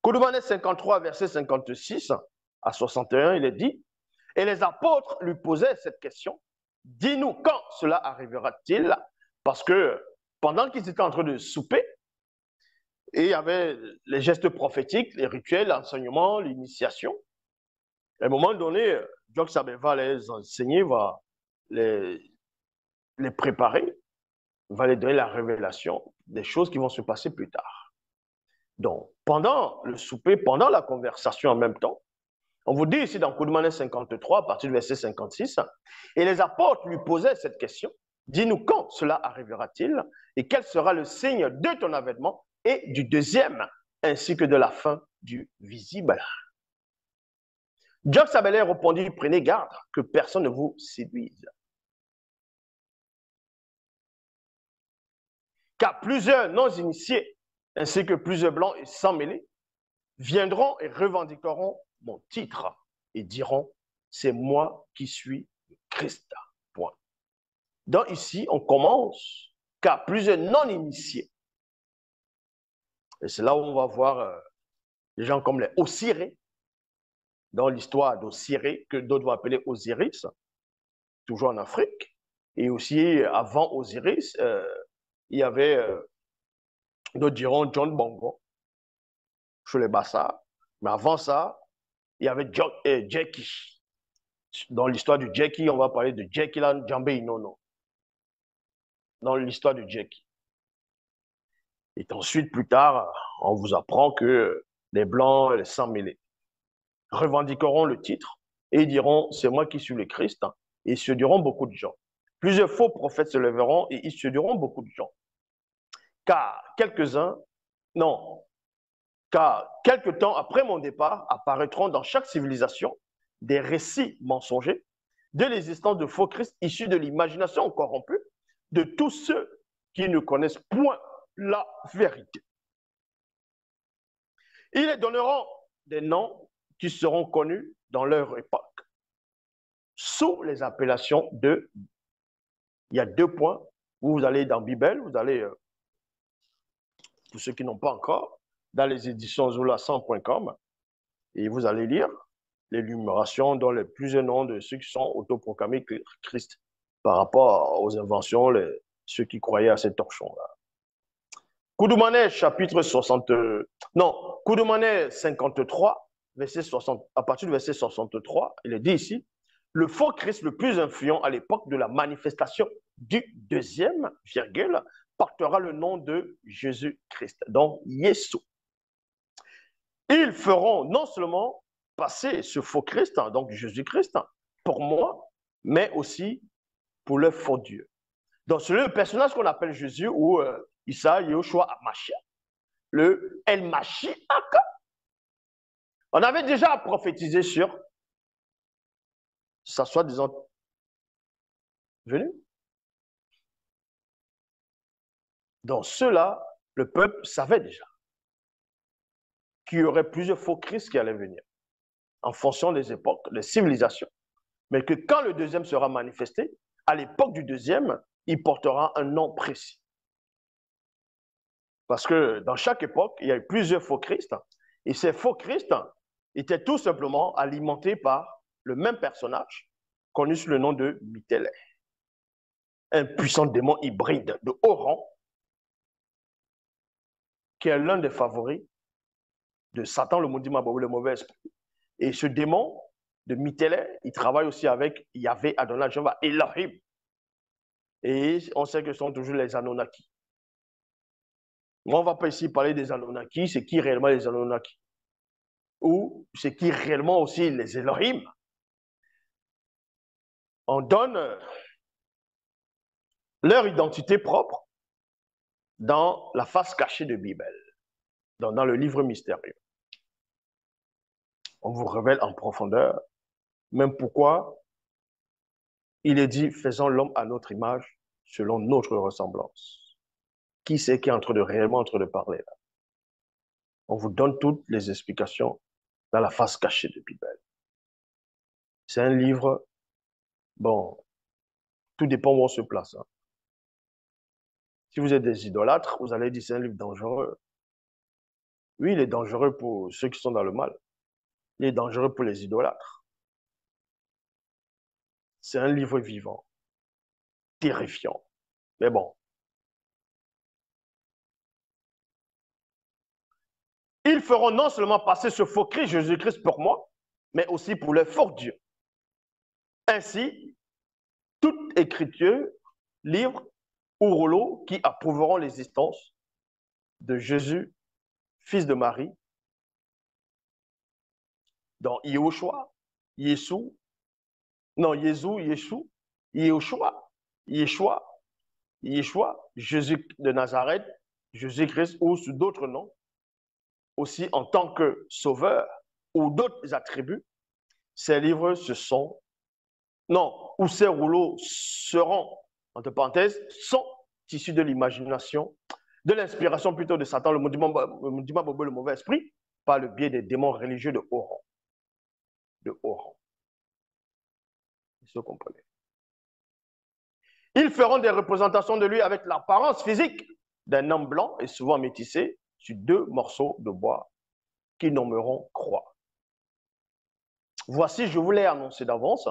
Kodomanes 53, verset 56 à 61, il est dit, et les apôtres lui posaient cette question, dis-nous quand cela arrivera-t-il? Parce que pendant qu'ils étaient en train de souper, et il y avait les gestes prophétiques, les rituels, l'enseignement, l'initiation. À un moment donné, Jock Sabé va les enseigner, va les, les préparer, va les donner la révélation des choses qui vont se passer plus tard. Donc, pendant le souper, pendant la conversation en même temps, on vous dit ici dans Koudmané 53, à partir du verset 56, et les apôtres lui posaient cette question, dis-nous quand cela arrivera-t-il et quel sera le signe de ton avènement et du deuxième, ainsi que de la fin du visible. Job Sabelais répondit, prenez garde que personne ne vous séduise. Car plusieurs non-initiés, ainsi que plusieurs blancs et sans mêlés, viendront et revendiqueront mon titre et diront, c'est moi qui suis le Christ. Point. Donc ici, on commence, car plusieurs non-initiés, et c'est là où on va voir des gens comme les Osirés, dans l'histoire d'Osiré, que d'autres vont appeler Osiris, toujours en Afrique, et aussi avant Osiris, il y avait, d'autres diront John Bongo, chez les Bassa, mais avant ça, il y avait Jackie. Dans l'histoire du Jackie, on va parler de Jackie Lan Djambe Inono. Dans l'histoire de Jackie. Et ensuite, plus tard, on vous apprend que les Blancs, les sans-mêlés, revendiqueront le titre et diront, c'est moi qui suis le Christ, et ils séduiront beaucoup de gens. Plusieurs faux prophètes se lèveront et ils séduiront beaucoup de gens. Car quelques-uns, non, car quelque temps après mon départ, apparaîtront dans chaque civilisation des récits mensongers de l'existence de faux Christ issus de l'imagination corrompue de tous ceux qui ne connaissent point la vérité. Ils les donneront des noms qui seront connus dans leur époque, sous les appellations de... Il y a 2 points où vous allez dans Bible, vous allez, pour ceux qui n'ont pas encore, dans les éditions zola100.com, et vous allez lire l'énumération dans les plusieurs noms de ceux qui sont autoproclamés Christ par rapport aux inventions, ceux qui croyaient à ces torchons-là. Koudoumané, chapitre 60, non, Koudoumané 53, verset 60, à partir du verset 63, il est dit ici, le faux Christ le plus influent à l'époque de la manifestation du deuxième, virgule, portera le nom de Jésus-Christ, donc Yeshua. Ils feront non seulement passer ce faux Christ, donc Jésus-Christ, pour moi, mais aussi pour le faux Dieu. Donc, c'est le personnage qu'on appelle Jésus ou Issa Yehoshua Amashia, le El Mashiach. On avait déjà prophétisé sur ça soit disant venu. Donc, ceux-là, le peuple savait déjà qu'il y aurait plusieurs faux Christ qui allaient venir en fonction des époques, des civilisations. Mais que quand le deuxième sera manifesté, à l'époque du deuxième, il portera un nom précis. Parce que dans chaque époque, il y a eu plusieurs faux Christ. Et ces faux Christ étaient tout simplement alimentés par le même personnage, connu sous le nom de Mitéle. Un puissant démon hybride de haut rang, qui est l'un des favoris de Satan, le maudit Mabou, le mauvais esprit. Et ce démon de Mitéle, il travaille aussi avec Yahvé, Adonai, Jéhovah, Elohim. Et on sait que ce sont toujours les Anunnaki. Moi, on ne va pas ici parler des Anunnaki, c'est qui réellement les Anunnaki? Ou c'est qui réellement aussi les Elohim? On donne leur identité propre dans la face cachée de Bible, dans le livre mystérieux. On vous révèle en profondeur même pourquoi il est dit, faisons l'homme à notre image, selon notre ressemblance. Qui c'est qui est réellement en train de parler là? On vous donne toutes les explications dans la face cachée de Bible. C'est un livre, bon, tout dépend où on se place. Hein. Si vous êtes des idolâtres, vous allez dire c'est un livre dangereux. Oui, il est dangereux pour ceux qui sont dans le mal. Il est dangereux pour les idolâtres. C'est un livre vivant, terrifiant. Mais bon. Ils feront non seulement passer ce faux Christ, Jésus-Christ pour moi, mais aussi pour les faux dieux. Ainsi, toute écriture, livre ou rouleau qui approuveront l'existence de Jésus, fils de Marie, dans Yeshua, Yeshua, Yeshua, Jésus de Nazareth, Jésus-Christ ou sous d'autres noms, aussi en tant que sauveur ou d'autres attributs, ces livres ou ces rouleaux seront, entre parenthèses, sont issus de l'imagination, de l'inspiration plutôt de Satan, le mouvement le mauvais esprit, par le biais des démons religieux de haut rang. De haut rang. Vous comprenez? Ils feront des représentations de lui avec l'apparence physique d'un homme blanc et souvent métissé sur 2 morceaux de bois qu'ils nommeront croix. Voici, je vous l'ai annoncé d'avance,